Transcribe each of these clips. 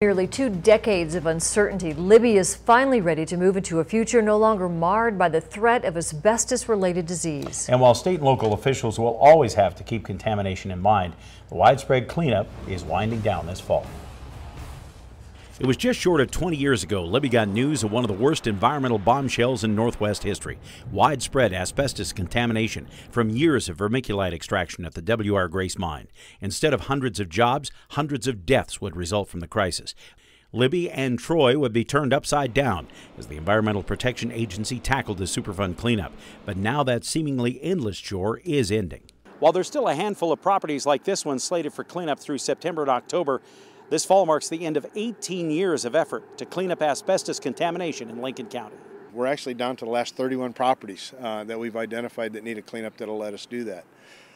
Nearly 2 decades of uncertainty, Libby is finally ready to move into a future no longer marred by the threat of asbestos-related disease. And while state and local officials will always have to keep contamination in mind, the widespread cleanup is winding down this fall. It was just short of 20 years ago, Libby got news of one of the worst environmental bombshells in Northwest history. Widespread asbestos contamination from years of vermiculite extraction at the W.R. Grace mine. Instead of hundreds of jobs, hundreds of deaths would result from the crisis. Libby and Troy would be turned upside down as the Environmental Protection Agency tackled the Superfund cleanup. But now that seemingly endless chore is ending. While there's still a handful of properties like this one slated for cleanup through September and October, this fall marks the end of 18 years of effort to clean up asbestos contamination in Lincoln County. We're actually down to the last 31 properties that we've identified that need a cleanup that'll let us do that.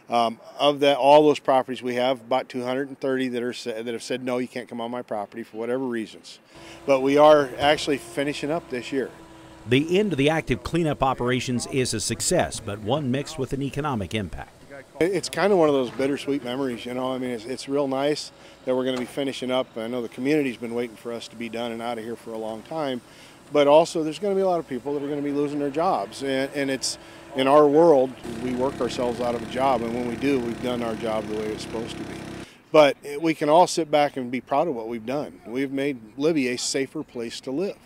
All those properties, we have about 230 that have said, no, you can't come on my property for whatever reasons. But we are actually finishing up this year. The end of the active cleanup operations is a success, but one mixed with an economic impact. It's kind of one of those bittersweet memories, you know. I mean, it's real nice that we're going to be finishing up. I know the community's been waiting for us to be done and out of here for a long time, but also there's going to be a lot of people that are going to be losing their jobs. And it's in our world, we work ourselves out of a job, and when we do, we've done our job the way it's supposed to be. But we can all sit back and be proud of what we've done. We've made Libby a safer place to live.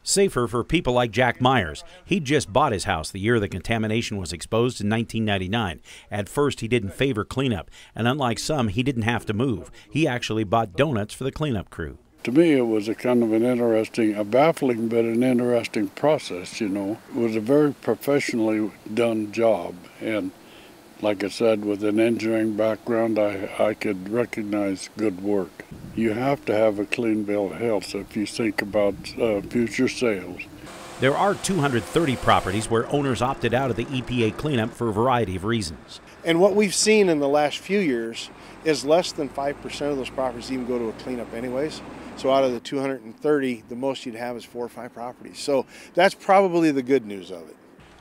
Safer for people like Jack Myers. He'd just bought his house the year the contamination was exposed in 1999. At first, he didn't favor cleanup, and unlike some, he didn't have to move. He actually bought donuts for the cleanup crew. To me, it was a kind of a baffling but an interesting process, you know. It was a very professionally done job, and like I said, with an engineering background, I could recognize good work. You have to have a clean bill of health if you think about future sales. There are 230 properties where owners opted out of the EPA cleanup for a variety of reasons. And what we've seen in the last few years is less than 5% of those properties even go to a cleanup anyways. So out of the 230, the most you'd have is 4 or 5 properties. So that's probably the good news of it.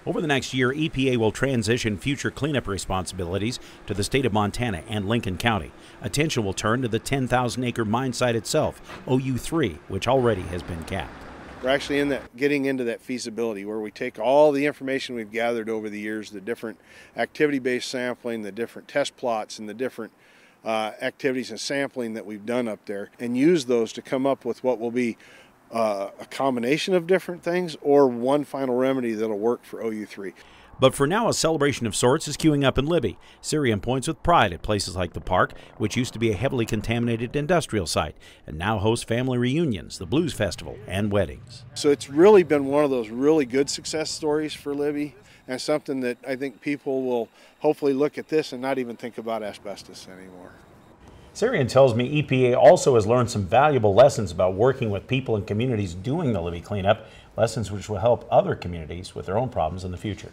Over the nenext year, EPA will transition future cleanup responsibilities to the state of Montana and Lincoln County. Attention will turn to the 10,000-acre mine site itself, OU3, which already has been capped. We're actually getting into that feasibility where we take all the information we've gathered over the years, the different activity-based sampling, the different test plots, and the different activities and sampling that we've done up there, and use those to come up with what will be a combination of different things or one final remedy that'll work for OU3. But for now, a celebration of sorts is queuing up in Libby. Syrian points with pride at places like the park, which used to be a heavily contaminated industrial site, and now hosts family reunions, the Blues Festival, and weddings. So it's really been one of those really good success stories for Libby, and something that I think people will hopefully look at this and not even think about asbestos anymore. Syrian tells me EPA also has learned some valuable lessons about working with people and communities doing the Libby cleanup, lessons which will help other communities with their own problems in the future.